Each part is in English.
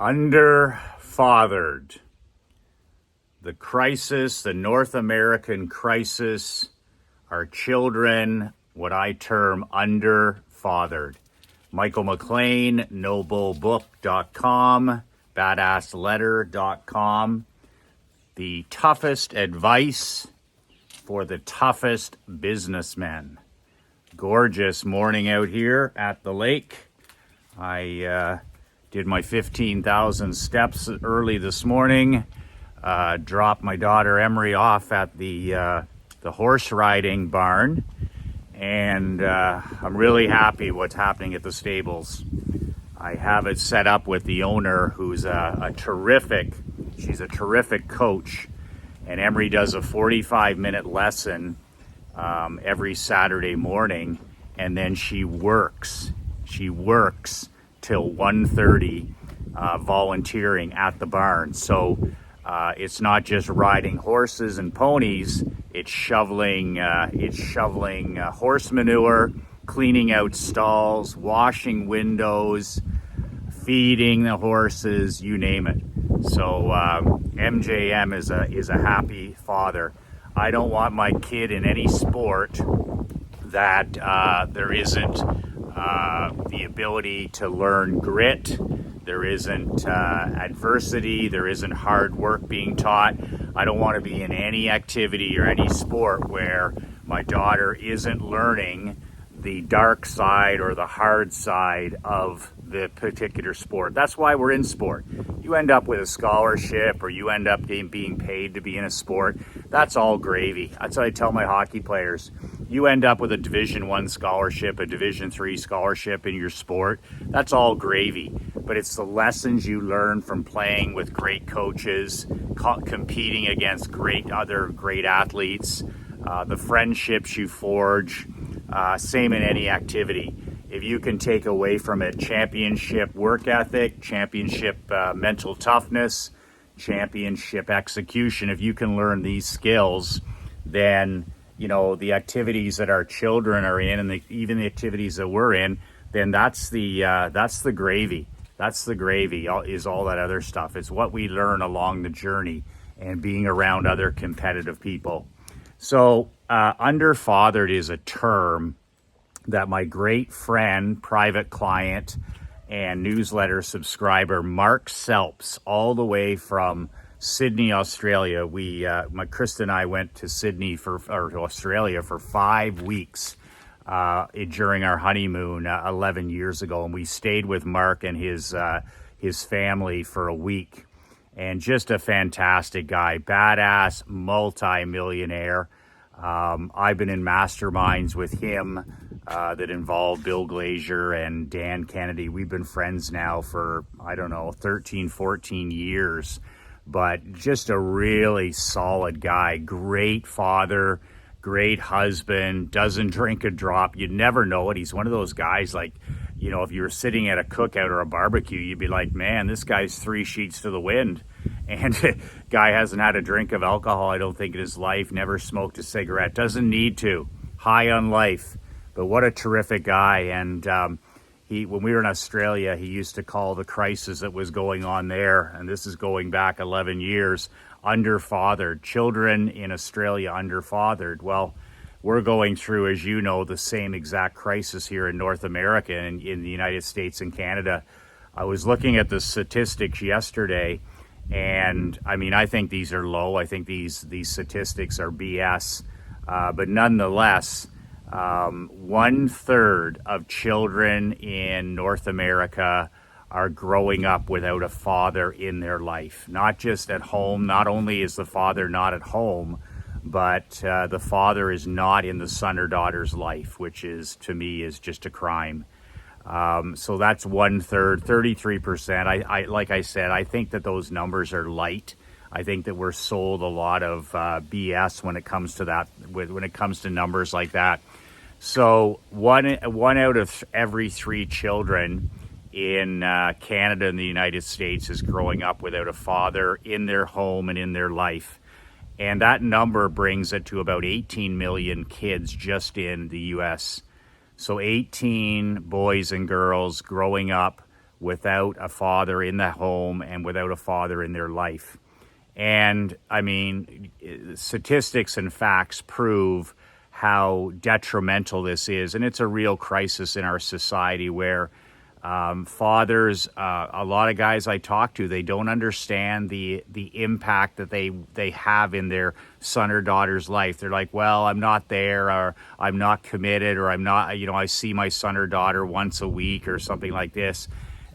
Underfathered. The crisis, the North American crisis, our children, what I term underfathered. Michael McLean, noblebook.com, badassletter.com. The toughest advice for the toughest businessmen. Gorgeous morning out here at the lake. I did my 15,000 steps early this morning. Dropped my daughter Emery off at the horse riding barn, and I'm really happy what's happening at the stables. I have it set up with the owner, who's she's a terrific coach, and Emery does a 45-minute lesson every Saturday morning, and then she works till 1:30 volunteering at the barn. So it's not just riding horses and ponies, it's shoveling horse manure, cleaning out stalls, washing windows, feeding the horses, you name it. So MJM is a happy father. I don't want my kid in any sport that there isn't the ability to learn grit, there isn't adversity, there isn't hard work being taught. I don't want to be in any activity or any sport where my daughter isn't learning the dark side or the hard side of the particular sport. That's why we're in sport. You end up with a scholarship, or you end up being paid to be in a sport. That's all gravy. That's what I tell my hockey players. You end up with a Division I scholarship, a Division III scholarship in your sport. That's all gravy. But it's the lessons you learn from playing with great coaches, competing against other great athletes, the friendships you forge. Same in any activity. If you can take away from it championship work ethic, championship mental toughness, championship execution, if you can learn these skills, then the activities that our children are in, and even the activities that we're in, then that's the gravy. That's the gravy. Is all that other stuff. It's what we learn along the journey and being around other competitive people. So underfathered is a term that my great friend, private client, and newsletter subscriber Mark Selps, all the way from Sydney, Australia. Krista and I went to Australia for 5 weeks during our honeymoon 11 years ago, and we stayed with Mark and his family for a week. And just a fantastic guy, badass, multi-millionaire. I've been in masterminds with him that involve Bill Glazier and Dan Kennedy. We've been friends now for, 13, 14 years, but just a really solid guy, great father, great husband, doesn't drink a drop. You'd never know it. He's one of those guys, like, if you were sitting at a cookout or a barbecue, you'd be like, man, this guy's 3 sheets to the wind. And guy hasn't had a drink of alcohol, I don't think, in his life, never smoked a cigarette, doesn't need to, high on life. But what a terrific guy. And when we were in Australia, he used to call the crisis that was going on there, and this is going back 11 years, underfathered. Children in Australia underfathered. Well, we're going through, as you know, the same exact crisis here in North America and in the United States and Canada. I was looking at the statistics yesterday, and I think these are low. I think these statistics are BS. But nonetheless, 1/3 of children in North America are growing up without a father in their life. Not just at home. Not only is the father not at home, but the father is not in the son or daughter's life, which is, to me, is just a crime. So that's 1/3, 33%. I like I said, I think that those numbers are light. I think that we're sold a lot of BS when it comes to that, when it comes to numbers like that. So one out of every 3 children in Canada and the United States is growing up without a father in their home and in their life. And that number brings it to about 18 million kids just in the U.S. So 18 boys and girls growing up without a father in the home and without a father in their life. And I mean, statistics and facts prove how detrimental this is. And it's a real crisis in our society where fathers, a lot of guys I talk to, they don't understand the impact that they have in their son or daughter's life. They're like, well, I'm not there, or I'm not committed, or I'm not, I see my son or daughter once a week or something like this.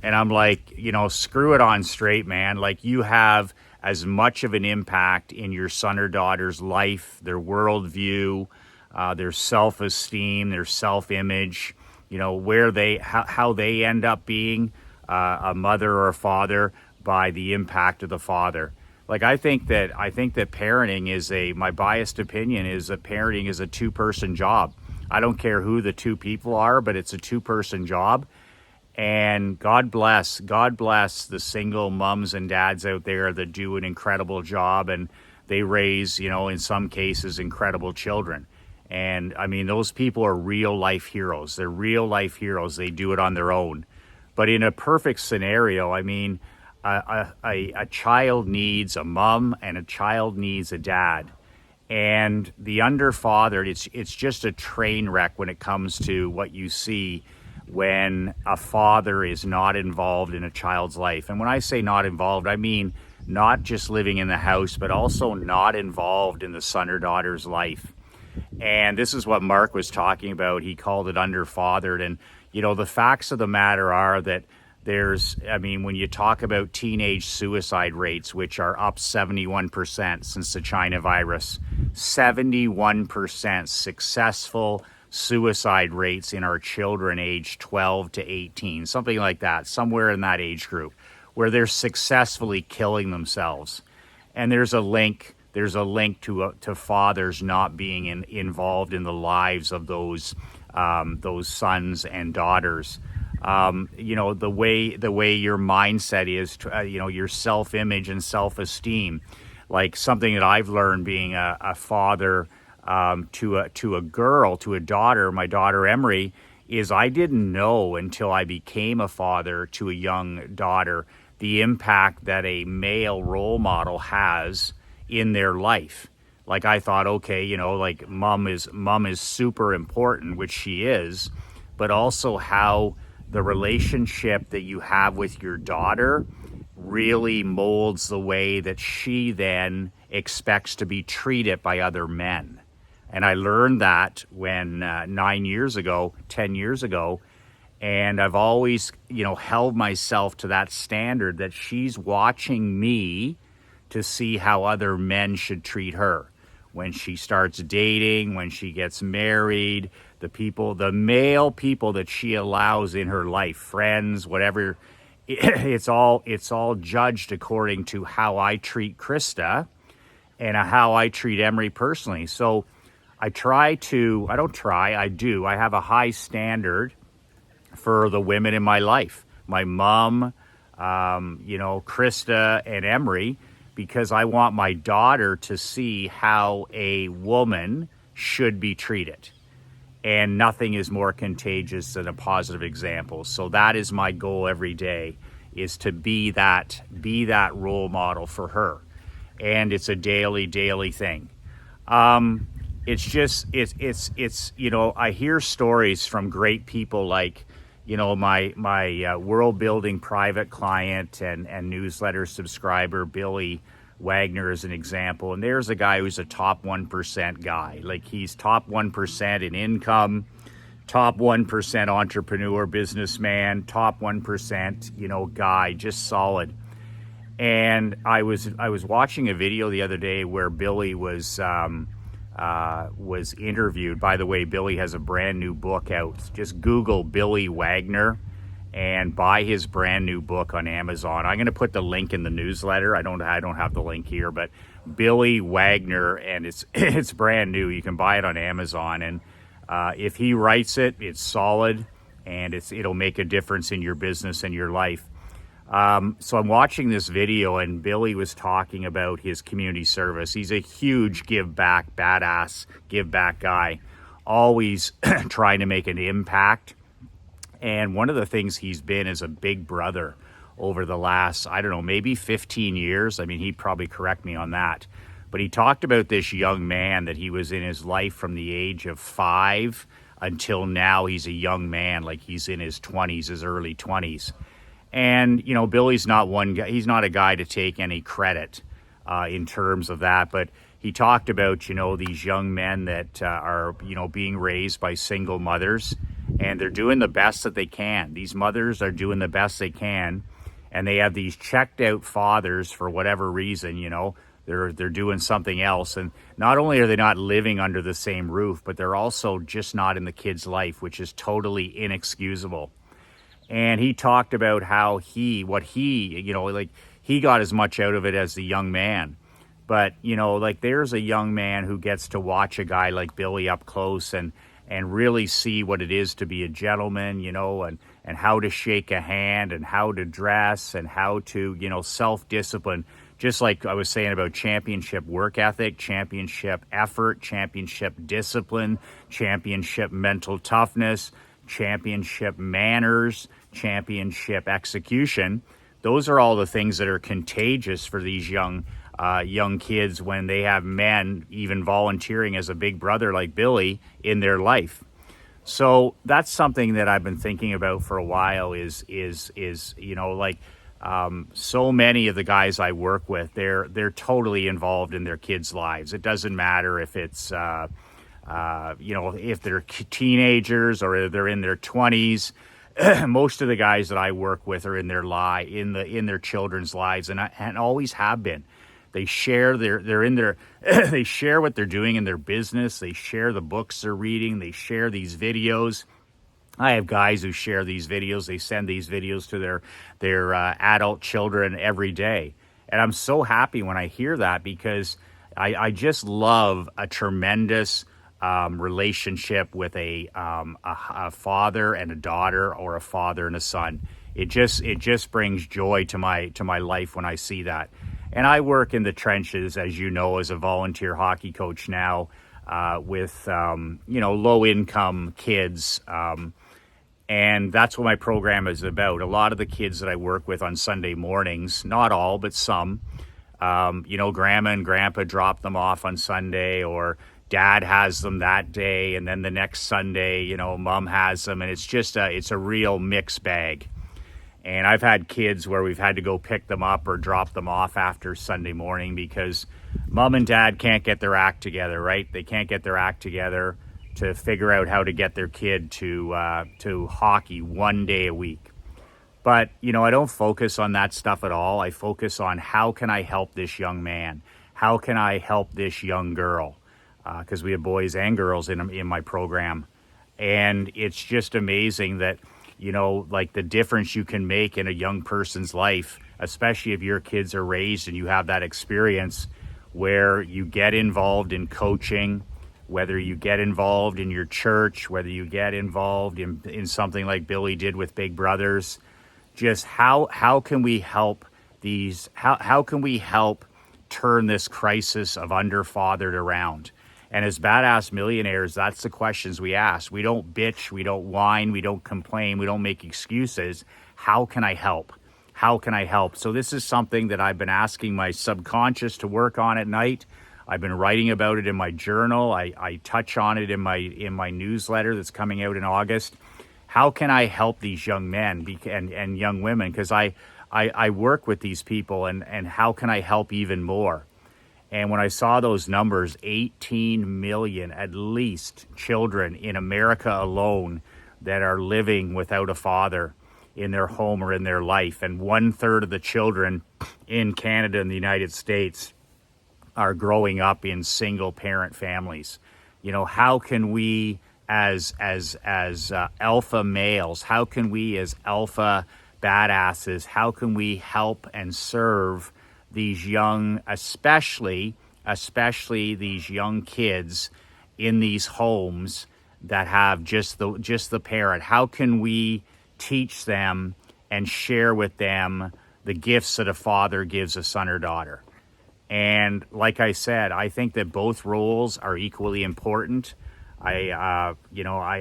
And I'm like, screw it on straight, man. Like, you have as much of an impact in your son or daughter's life, their worldview, their self-esteem, their self-image, how they end up being a mother or a father by the impact of the father. Like, I think that parenting is my biased opinion is that parenting is a two-person job. I don't care who the two people are, but it's a two-person job. And God bless the single moms and dads out there that do an incredible job, and they raise, in some cases, incredible children. And I mean, those people are real life heroes. They're real life heroes. They do it on their own. But in a perfect scenario, I mean, a child needs a mom and a child needs a dad. And the underfathered, it's just a train wreck when it comes to what you see when a father is not involved in a child's life. And when I say not involved, I mean not just living in the house, but also not involved in the son or daughter's life. And this is what Mark was talking about. He called it underfathered. And, the facts of the matter are that when you talk about teenage suicide rates, which are up 71% since the China virus, 71% successful suicide rates in our children aged 12 to 18, something like that, somewhere in that age group, where they're successfully killing themselves. And there's a link to fathers not being involved in the lives of those sons and daughters. The way your mindset is, your self-image and self-esteem. Like, something that I've learned being a father to a daughter, my daughter Emery, is I didn't know until I became a father to a young daughter the impact that a male role model has in their life. Like, I thought, okay, like mom is super important, which she is, but also how the relationship that you have with your daughter really molds the way that she then expects to be treated by other men. And I learned that when 10 years ago, and I've always, held myself to that standard that she's watching me to see how other men should treat her. When she starts dating, when she gets married, the male people that she allows in her life, friends, whatever, it's all judged according to how I treat Krista and how I treat Emery personally. So I do. I have a high standard for the women in my life, my mom, Krista and Emery, because I want my daughter to see how a woman should be treated. And nothing is more contagious than a positive example. So that is my goal every day, is to be that role model for her. And it's a daily thing. It's I hear stories from great people like, my world building private client and newsletter subscriber, Billy Wagner, is an example. And there's a guy who's a top 1% guy. Like, he's top 1% in income, top 1% entrepreneur, businessman, top 1%, guy, just solid. And I was watching a video the other day where Billy was interviewed. By the way, Billy has a brand new book out. Just Google Billy Wagner and buy his brand new book on Amazon. I'm going to put the link in the newsletter. I don't have the link here, but Billy Wagner, and it's brand new. You can buy it on Amazon, and if he writes it, it's solid, and it'll make a difference in your business and your life. So I'm watching this video, and Billy was talking about his community service. He's a huge badass give back guy, always trying to make an impact And one of the things he's been is a big brother over the last, I don't know, maybe 15 years. I mean, he'd probably correct me on that. But he talked about this young man that he was in his life from the age of 5 until now. He's a young man, like he's in his 20s, his early 20s. And, you know, Billy's not one guy, he's not a guy to take any credit in terms of that. But he talked about, you know, these young men that are, you know, being raised by single mothers, and they're doing the best that they can. These mothers are doing the best they can, and they have these checked out fathers for whatever reason, you know. They're doing something else. And not only are they not living under the same roof, but they're also just not in the kid's life, which is totally inexcusable. And he talked about how he got as much out of it as the young man. But, you know, like there's a young man who gets to watch a guy like Billy up close and really see what it is to be a gentleman, you know, and how to shake a hand and how to dress and how to, you know, self-discipline. Just like I was saying about championship work ethic, championship effort, championship discipline, championship mental toughness, championship manners, championship execution. Those are all the things that are contagious for these young kids when they have men even volunteering as a big brother like Billy in their life. So that's something that I've been thinking about for a while is you know, like so many of the guys I work with, they're totally involved in their kids' lives. It doesn't matter if it's you know, if they're teenagers or they're in their 20s. Most of the guys that I work with are in their children's lives, and always have been. They share they share what they're doing in their business. They share the books they're reading. They share these videos. I have guys who share these videos. They send these videos to their adult children every day. And I'm so happy when I hear that, because I just love a tremendous relationship with a father and a daughter, or a father and a son. It just brings joy to my life when I see that. And I work in the trenches, as you know, as a volunteer hockey coach now, with you know, low income kids. And that's what my program is about. A lot of the kids that I work with on Sunday mornings, not all, but some, you know, grandma and grandpa drop them off on Sunday, or dad has them that day, and then the next Sunday, you know, mom has them, and it's a real mixed bag. And I've had kids where we've had to go pick them up or drop them off after Sunday morning because mom and dad can't get their act together, right? They can't get their act together to figure out how to get their kid to hockey one day a week. But, you know, I don't focus on that stuff at all. I focus on how can I help this young man? How can I help this young girl? Because we have boys and girls in my program. And it's just amazing that, you know, like the difference you can make in a young person's life, especially if your kids are raised and you have that experience where you get involved in coaching, whether you get involved in your church, whether you get involved in something like Billy did with Big Brothers. Just how can we help these, how can we help turn this crisis of underfathered around? And as badass millionaires, that's the questions we ask. We don't bitch, we don't whine, we don't complain, we don't make excuses. How can I help? How can I help? So this is something that I've been asking my subconscious to work on at night. I've been writing about it in my journal. I touch on it in my newsletter that's coming out in August. How can I help these young men and young women? Because I work with these people, and how can I help even more? And when I saw those numbers, 18 million at least children in America alone that are living without a father in their home or in their life, and 1/3 of the children in Canada and the United States are growing up in single parent families. You know, how can we as alpha males, how can we as alpha badasses, how can we help and serve these young, especially these young kids in these homes that have just the parent? How can we teach them and share with them the gifts that a father gives a son or daughter? And like I said, I think that both roles are equally important. I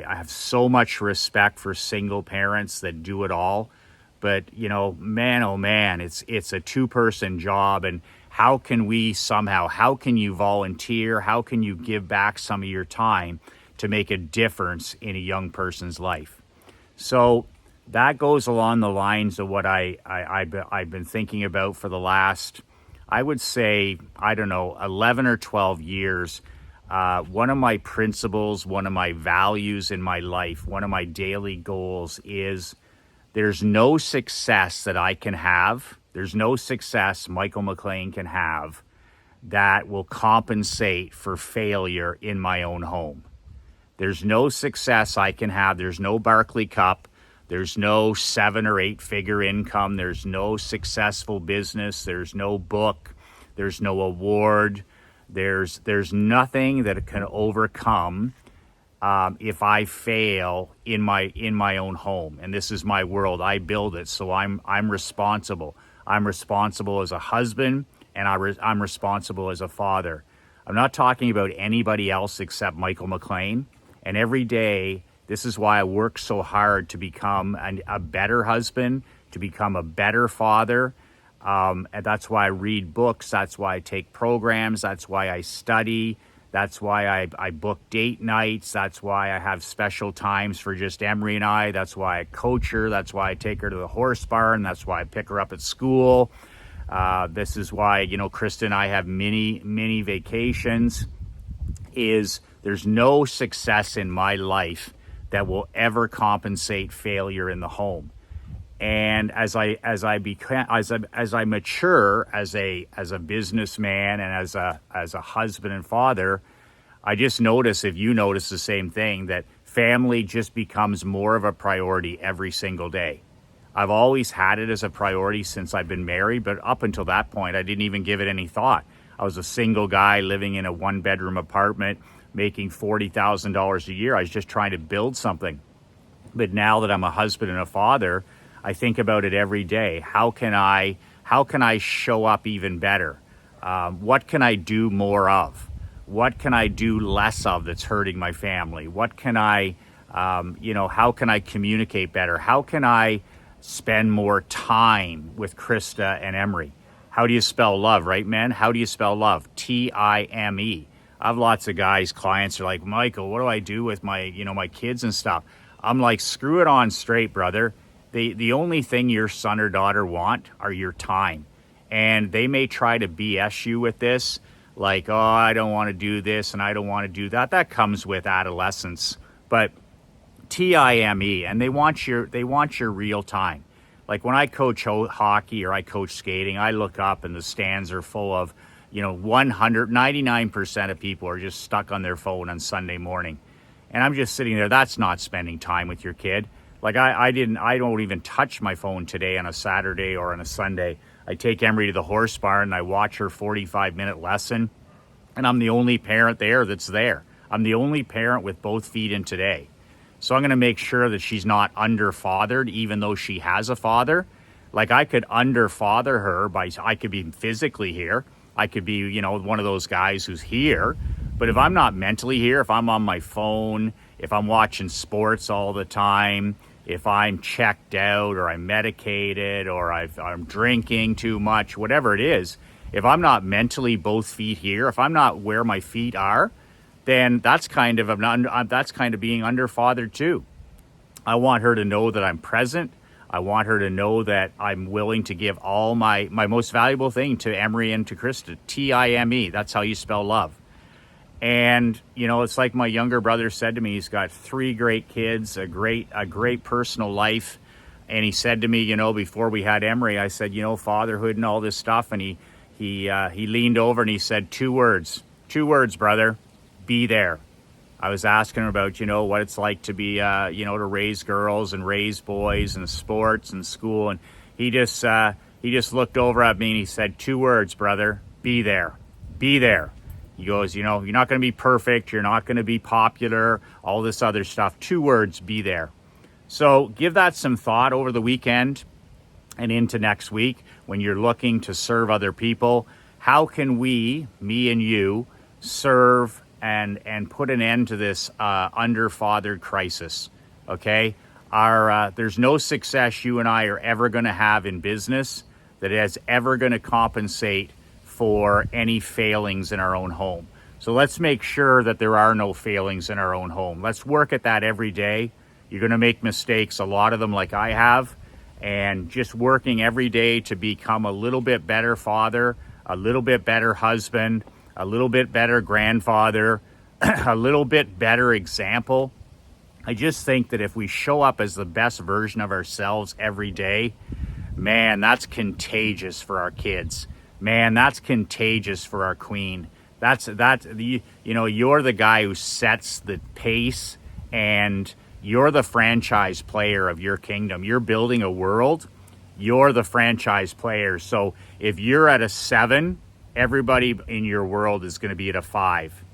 have so much respect for single parents that do it all. But, man, oh man, it's a two-person job. And how can how can you volunteer? How can you give back some of your time to make a difference in a young person's life? So that goes along the lines of what I've been thinking about for the last, I would say, I don't know, 11 or 12 years. One of my principles, one of my values in my life, one of my daily goals is there's no success that I can have. There's no success Michael McLean can have that will compensate for failure in my own home. There's no success I can have. There's no Barclay Cup. There's no 7 or 8 figure income. There's no successful business. There's no book. There's no award. There's nothing that can overcome if I fail in my own home. And this is my world. I build it, so I'm responsible. I'm responsible as a husband, and I'm responsible as a father. I'm not talking about anybody else except Michael McLean. And every day, this is why I work so hard to become a better husband, to become a better father. And that's why I read books. That's why I take programs. That's why I study. That's why I book date nights. That's why I have special times for just Emery and I. That's why I coach her. That's why I take her to the horse barn. That's why I pick her up at school. This is why, Krista and I have mini vacations. There's no success in my life that will ever compensate failure in the home. And as I mature as a businessman and as a husband and father, I just notice, if you notice the same thing, that family just becomes more of a priority every single day. I've always had it as a priority since I've been married, but up until that point, I didn't even give it any thought. I was a single guy living in a 1-bedroom apartment, making $40,000 a year. I was just trying to build something. But now that I'm a husband and a father, I think about it every day. How can I show up even better? What can I do more of? What can I do less of that's hurting my family? What can how can I communicate better? How can I spend more time with Krista and Emery? How do you spell love, right, men? How do you spell love? Time. I have lots of guys, clients are like, Michael, what do I do with my kids and stuff? I'm like, screw it on straight, brother. The only thing your son or daughter want are your time. And they may try to BS you with this, like, oh, I don't want to do this and I don't want to do that. That comes with adolescence. But time, and they want your real time. Like when I coach hockey or I coach skating, I look up and the stands are full of, 99% of people are just stuck on their phone on Sunday morning. And I'm just sitting there. That's not spending time with your kid. Like I don't even touch my phone today on a Saturday or on a Sunday. I take Emery to the horse barn and I watch her 45-minute lesson. And I'm the only parent that's there. I'm the only parent with both feet in today. So I'm going to make sure that she's not under-fathered, even though she has a father. Like I could under-father her I could be physically here. I could be, one of those guys who's here. But if I'm not mentally here, if I'm on my phone, if I'm watching sports all the time, if I'm checked out or I'm medicated or I'm drinking too much, whatever it is, if I'm not mentally both feet here, if I'm not where my feet are, then that's kind of being underfathered too. I want her to know that I'm present. I want her to know that I'm willing to give all my most valuable thing to Emery and to Krista. Time. That's how you spell love. And, it's like my younger brother said to me, he's got 3 great kids, a great personal life. And he said to me, before we had Emery, I said, fatherhood and all this stuff. And he leaned over and he said 2 words, brother, be there. I was asking him about, what it's like to be, to raise girls and raise boys and sports and school. And he just looked over at me and he said 2 words, brother, be there, be there. He goes, you're not going to be perfect. You're not going to be popular, all this other stuff. 2 words, be there. So give that some thought over the weekend and into next week when you're looking to serve other people. How can we, me and you, serve and put an end to this under-fathered crisis, okay? There's no success you and I are ever going to have in business that is ever going to compensate for any failings in our own home. So let's make sure that there are no failings in our own home. Let's work at that every day. You're going to make mistakes, a lot of them like I have, and just working every day to become a little bit better father, a little bit better husband, a little bit better grandfather, a little bit better example. I just think that if we show up as the best version of ourselves every day, man, that's contagious for our kids. Man, that's contagious for our queen. You're the guy who sets the pace, and you're the franchise player of your kingdom. You're building a world. You're the franchise player. So if you're at a 7, everybody in your world is going to be at a 5.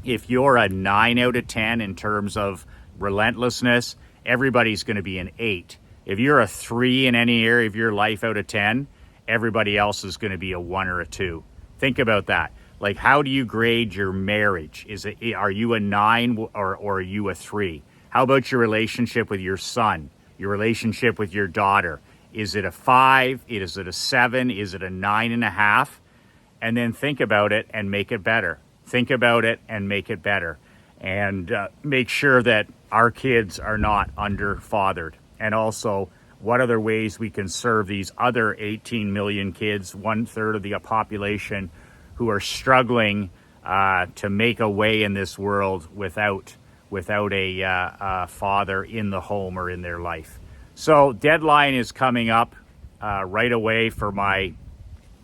If you're a 9 out of 10 in terms of relentlessness, everybody's going to be an 8. If you're a 3 in any area of your life out of 10, everybody else is going to be a 1 or a 2. Think about that. Like, how do you grade your marriage? Are you a 9 or are you a 3? How about your relationship with your son, your relationship with your daughter? Is it a 5? Is it a 7? Is it a 9.5? And then think about it and make it better. Think about it and make it better. And make sure that our kids are not under-fathered. And also, what other ways we can serve these other 18 million kids, 1/3 of the population, who are struggling to make a way in this world without a father in the home or in their life. So deadline is coming up right away for my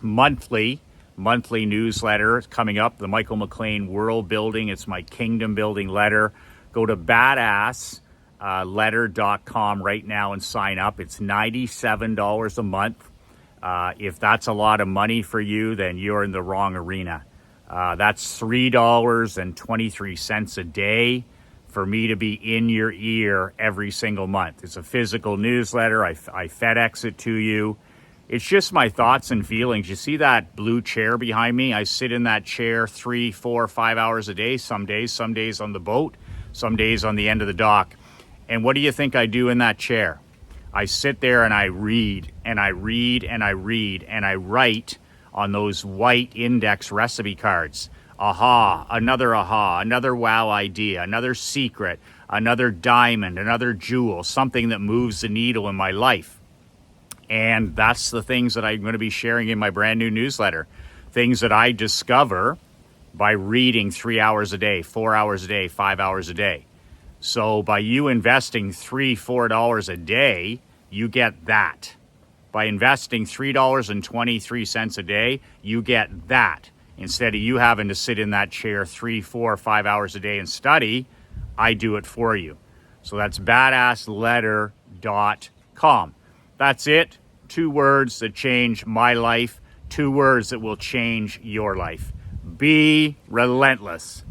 monthly newsletter. It's coming up, the Michael McLean World Building. It's my kingdom building letter. Go to badassletter.com right now and sign up. It's $97 a month. If that's a lot of money for you, then you're in the wrong arena. That's $3.23 a day for me to be in your ear every single month. It's a physical newsletter. I FedEx it to you. It's just my thoughts and feelings. You see that blue chair behind me? I sit in that chair 3, 4, 5 hours a day, some days on the boat, some days on the end of the dock. And what do you think I do in that chair? I sit there and I read and I read and I read and I write on those white index recipe cards. Another wow idea, another secret, another diamond, another jewel, something that moves the needle in my life. And that's the things that I'm going to be sharing in my brand new newsletter. Things that I discover by reading 3 hours a day, 4 hours a day, 5 hours a day. So by you investing $3, $4 a day, you get that. By investing $3.23 a day, you get that. Instead of you having to sit in that chair 3, 4, 5 hours a day and study, I do it for you. So that's badassletter.com. That's it. 2 words that change my life. 2 words that will change your life. Be relentless.